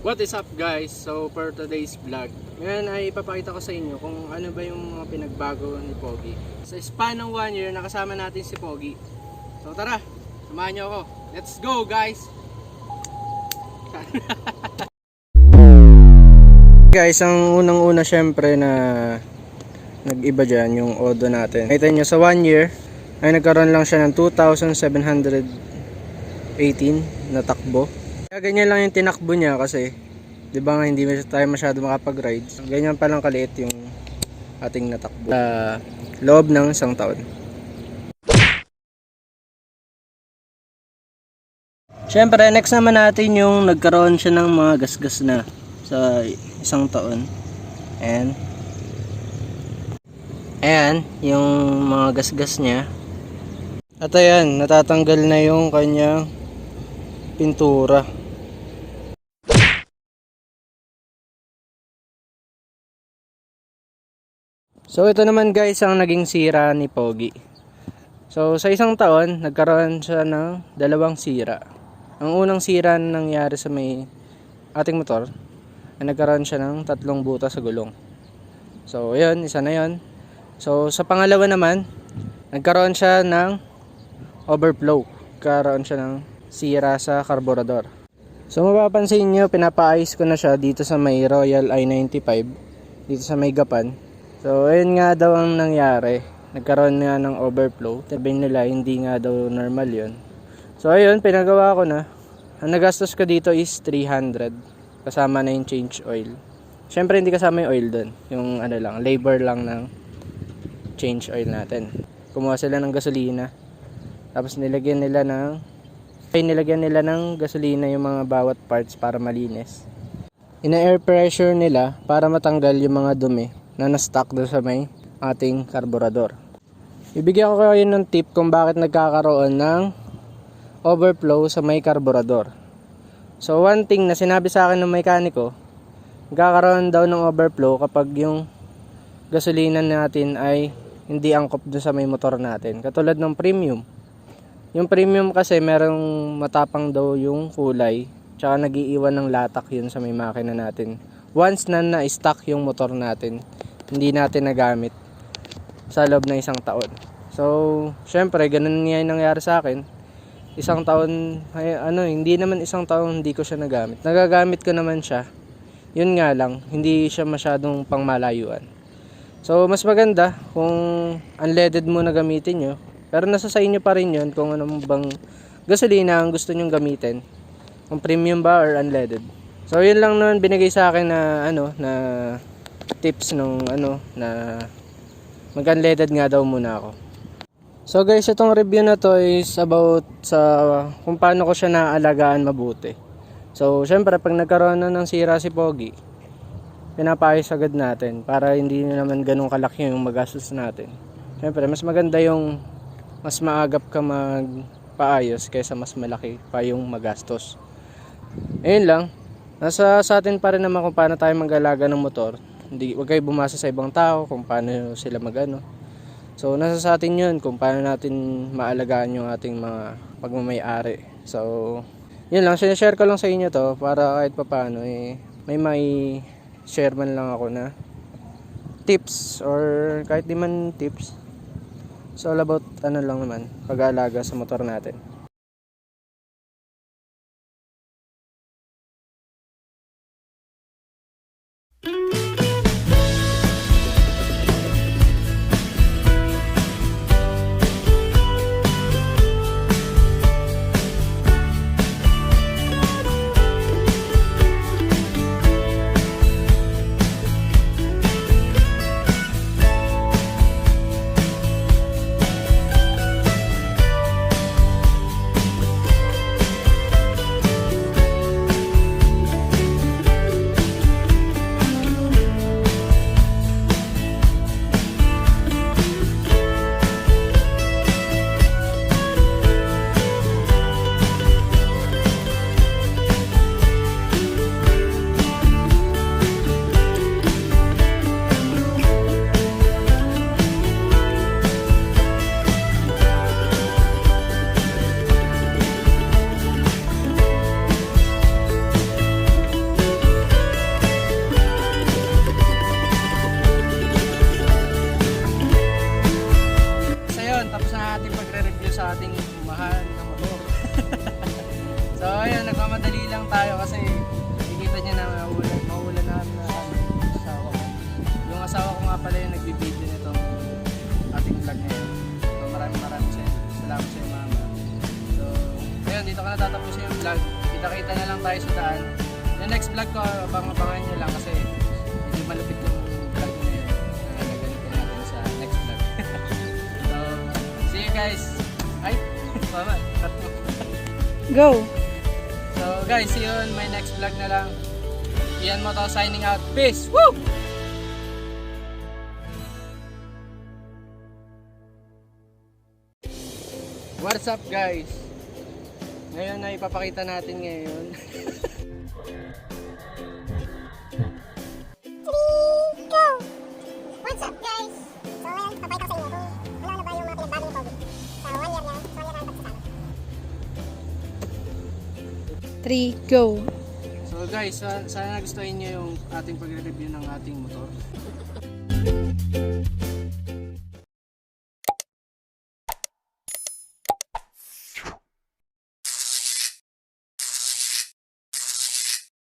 What is up guys? So for today's vlog, ngayon ay ipapakita ko sa inyo kung ano ba yung mga pinagbago ni Pogi. Sa span ng 1 year, nakasama natin si Pogi. So tara, samahan nyo ako. Let's go guys! Guys, ang unang-una syempre na nag-iba dyan yung odo natin. Nakita nyo sa 1 year ay nagkaroon lang siya ng 2,718 na takbo. Kaya ganyan lang yung tinakbo niya kasi 'di ba nga hindi tayo masyado makapag-ride. Ganyan pa lang kaliit yung ating natakbo sa loob ng isang taon. Siyempre, next naman natin yung nagkaroon siya ng mga gasgas na sa isang taon. Ayan, yung mga gasgas niya. At ayan, natatanggal na yung kanyang pintura. So ito naman guys ang naging sira ni Pogi. So sa isang taon, nagkaroon siya ng 2 sira. Ang unang sira na nangyari sa may ating motor, ay nagkaroon siya ng 3 butas sa gulong. So yun, isa na yun. So sa pangalawa naman, nagkaroon siya ng overflow. Nagkaroon siya ng sira sa karburador. So mapapansin nyo, pinapaayos ko na siya dito sa may Royal I-95, dito sa may gapan. So ayun nga daw ang nangyari, nagkaroon nga ng overflow. Sabihin nila hindi nga daw normal yun. So ayun, pinagawa ko na. Ang nagastos ko dito is 300, kasama na yung change oil. Syempre hindi kasama yung oil dun, yung ano lang, labor lang ng change oil natin. Kumuha sila ng gasolina, tapos nilagyan nila ng gasolina yung mga bawat parts para malinis. Ina-air pressure nila para matanggal yung mga dumi na na-stuck doon sa may ating karburador. Ibigyan ko kayo ng tip kung bakit nagkakaroon ng overflow sa may karburador. So one thing na sinabi sa akin ng mekaniko, nagkakaroon daw ng overflow kapag yung gasolina natin ay hindi angkop doon sa may motor natin. Katulad ng premium. Yung premium kasi merong matapang daw yung kulay, tsaka nag-iiwan ng latak yun sa may makina natin. Once na na-stuck yung motor natin, hindi natin nagamit sa loob ng isang taon. So, syempre, ganun nga yung nangyari sa akin. Isang taon, hindi naman isang taon hindi ko siya nagamit. Nagagamit ko naman siya. Yun nga lang, hindi siya masyadong pangmalayuan. So, mas maganda kung unleaded muna gamitin nyo. Pero nasa sa inyo pa rin yun kung ano bang gasolina ang gusto nyong gamitin. Kung premium ba or unleaded. So yun lang naman binigay sa akin na na tips nung na mag-unleaded nga daw muna ako. So guys, itong review na to is about sa kung paano ko siya naaalagaan mabuti. So syempre pag nagkaroon na ng sira si Pogi, pinapayos agad natin para hindi naman ganun kalaki yung magastos natin. Syempre mas maganda yung mas maagap ka magpaayos kaysa mas malaki pa yung magastos. Ayun lang. Nasa sa atin pa rin naman kung paano tayo mag-alaga ng motor. Huwag kayo bumasa sa ibang tao kung paano sila mag-ano. So nasa sa atin yun kung paano natin maalagaan yung ating mga pagmamay-ari. So yun lang, sinashare ko lang sa inyo to para kahit papaano may share man lang ako na tips or kahit di man tips. It's all about lang naman, pag-aalaga sa motor natin. na ating pagre-review sa ating mahal na motor. So ayun, nagmamadali lang tayo kasi nakikita niya na maulan na asawa ko. Yung asawa ko nga pala yung nagbibideo nitong ating vlog ngayon. So maraming salamat sa iyo mama. So ayun, dito ka natatapos yung vlog. Kita-kita na lang tayo sa daan. Yung next vlog ko, abangan nyo lang kasi medyo malupit yung vlog na yun. Nagagalitin natin sa next vlog. So see you guys. Ay, mama, cut mo. Go! So guys, see you on my next vlog na lang. Ian mo to signing out. Peace! Woo! What's up guys? Ngayon na ipapakita natin ngayon. 3, go! What's up guys? So ngayon, papakita ko sa inyo kung ano na ba yung mga pinagbago ni Pogi sa 1 year na pagsasama. 3, go! So guys, sana nagustuhan nyo yung ating pagre-review ng ating motor.